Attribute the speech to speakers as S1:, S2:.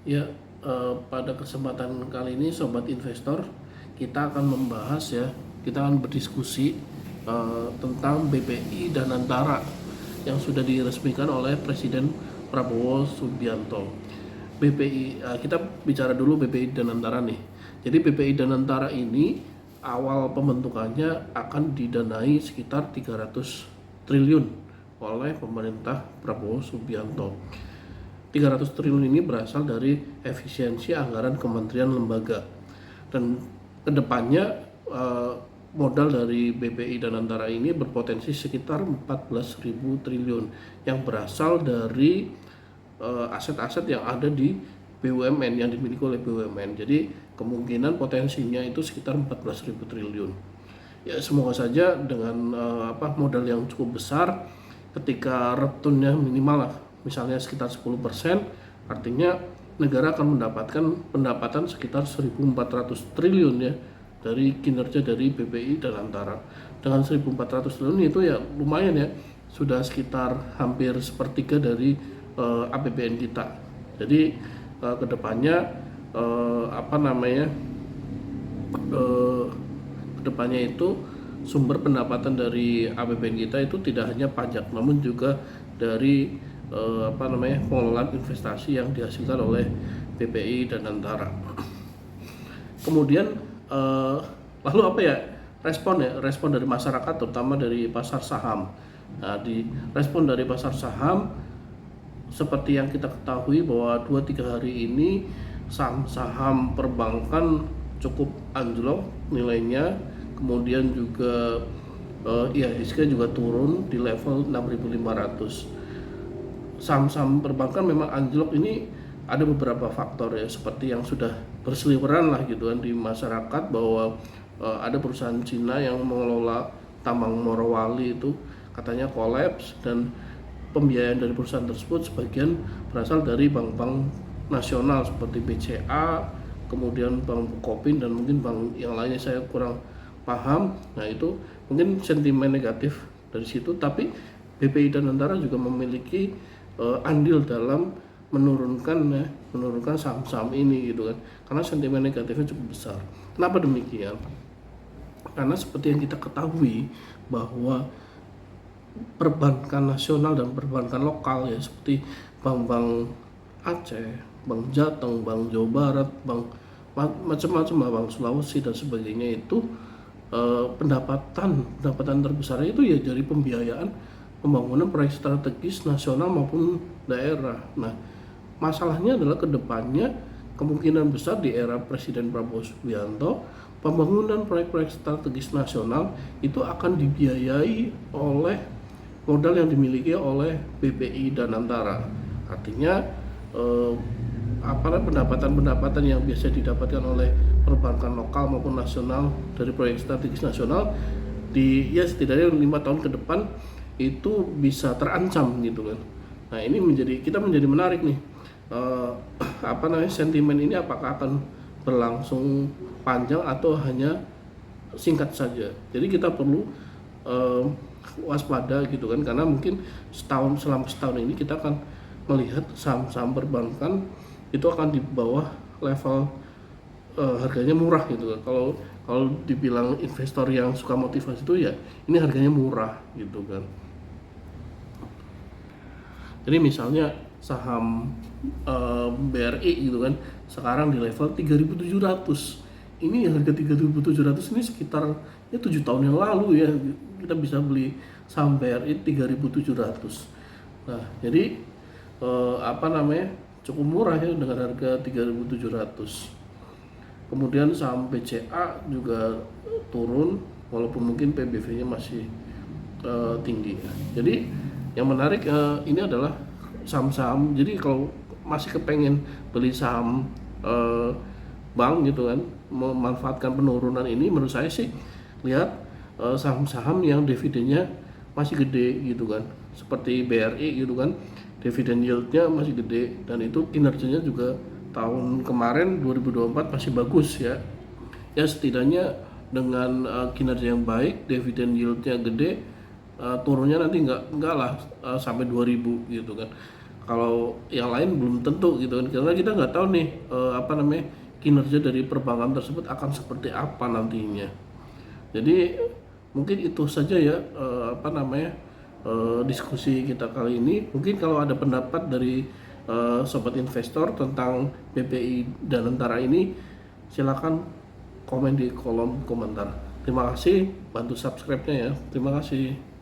S1: Ya, pada kesempatan kali ini Sobat Investor, kita akan membahas ya, kita akan berdiskusi tentang BPI dan Antara yang sudah diresmikan oleh Presiden Prabowo Subianto. BPI, kita bicara dulu BPI dan Antara nih. Jadi BPI dan Antara ini awal pembentukannya akan didanai sekitar 300 triliun oleh pemerintah Prabowo Subianto. 300 triliun ini berasal dari efisiensi anggaran kementerian lembaga, dan kedepannya modal dari BPI dan Antara ini berpotensi sekitar 14.000 triliun yang berasal dari aset-aset yang ada di BUMN yang dimiliki oleh BUMN. Jadi kemungkinan potensinya itu sekitar 14.000 triliun. Ya, semoga saja dengan modal yang cukup besar, ketika returnnya minimal lah, misalnya sekitar 10%, artinya negara akan mendapatkan pendapatan sekitar 1.400 triliun ya dari kinerja dari BPI dan Antara. Dengan 1.400 triliun itu ya lumayan ya, sudah sekitar hampir sepertiga dari APBN kita. Jadi kedepannya kedepannya itu sumber pendapatan dari APBN kita itu tidak hanya pajak, namun juga dari pengelolaan investasi yang dihasilkan oleh BPI dan Antara. Kemudian lalu respon dari masyarakat, terutama dari pasar saham. Nah, di respon dari pasar saham, seperti yang kita ketahui bahwa 2-3 hari ini saham perbankan cukup anjlok nilainya, kemudian juga IHSG juga turun di level 6.500. Saham-saham perbankan memang anjlok ini ada beberapa faktor ya, seperti yang sudah berseliweran lah gitu kan di masyarakat, bahwa ada perusahaan Cina yang mengelola tambang Morowali itu katanya kolaps, dan pembiayaan dari perusahaan tersebut sebagian berasal dari bank-bank nasional seperti BCA, kemudian Bank Bukopin, dan mungkin bank yang lainnya saya kurang paham. Nah, itu mungkin sentimen negatif dari situ, tapi BPI dan Antara juga memiliki andil dalam menurunkan saham-saham ini gitu kan, karena sentimen negatifnya cukup besar. Kenapa demikian? Karena seperti yang kita ketahui bahwa perbankan nasional dan perbankan lokal ya, seperti bank-bank Aceh, Bank Jateng, Bank Jawa Barat, bank macam-macam, Bank Sulawesi dan sebagainya, itu pendapatan terbesarnya itu ya dari pembiayaan pembangunan proyek strategis nasional maupun daerah. Nah, masalahnya adalah kedepannya kemungkinan besar di era Presiden Prabowo Subianto, pembangunan proyek-proyek strategis nasional itu akan dibiayai oleh modal yang dimiliki oleh BPI dan Antara. Artinya pendapatan yang biasa didapatkan oleh perbankan lokal maupun nasional dari proyek strategis nasional setidaknya 5 tahun ke depan itu bisa terancam gitu kan. Nah, ini menjadi menarik nih, sentimen ini apakah akan berlangsung panjang atau hanya singkat saja. Jadi kita perlu waspada gitu kan, karena mungkin selama setahun ini kita akan melihat saham-saham perbankan itu akan di bawah level harganya murah gitu kan. Kalau dibilang investor yang suka motivasi itu ya ini harganya murah gitu kan. Jadi misalnya saham BRI gitu kan sekarang di level 3.700. Ini harga 3.700 ini sekitar 7 tahun yang lalu ya kita bisa beli saham BRI 3.700. Nah, jadi cukup murah ya dengan harga 3.700. Kemudian saham BCA juga turun walaupun mungkin PBV-nya masih tinggi. Jadi yang menarik ini adalah saham-saham. Jadi kalau masih kepengen beli saham bank gitu kan, memanfaatkan penurunan ini, menurut saya sih lihat saham-saham yang dividennya masih gede gitu kan, seperti BRI gitu kan, dividen yieldnya masih gede, dan itu kinerjanya juga tahun kemarin 2024 masih bagus ya. Ya setidaknya dengan kinerja yang baik, dividen yieldnya gede, turunnya nanti enggak lah sampai 2000 gitu kan. Kalau yang lain belum tentu gitu kan, karena kita nggak tahu nih kinerja dari perbankan tersebut akan seperti apa nantinya. Jadi mungkin itu saja ya diskusi kita kali ini. Mungkin kalau ada pendapat dari sobat investor tentang BPI dan Antara ini, silakan komen di kolom komentar. Terima kasih, bantu subscribe-nya ya. Terima kasih.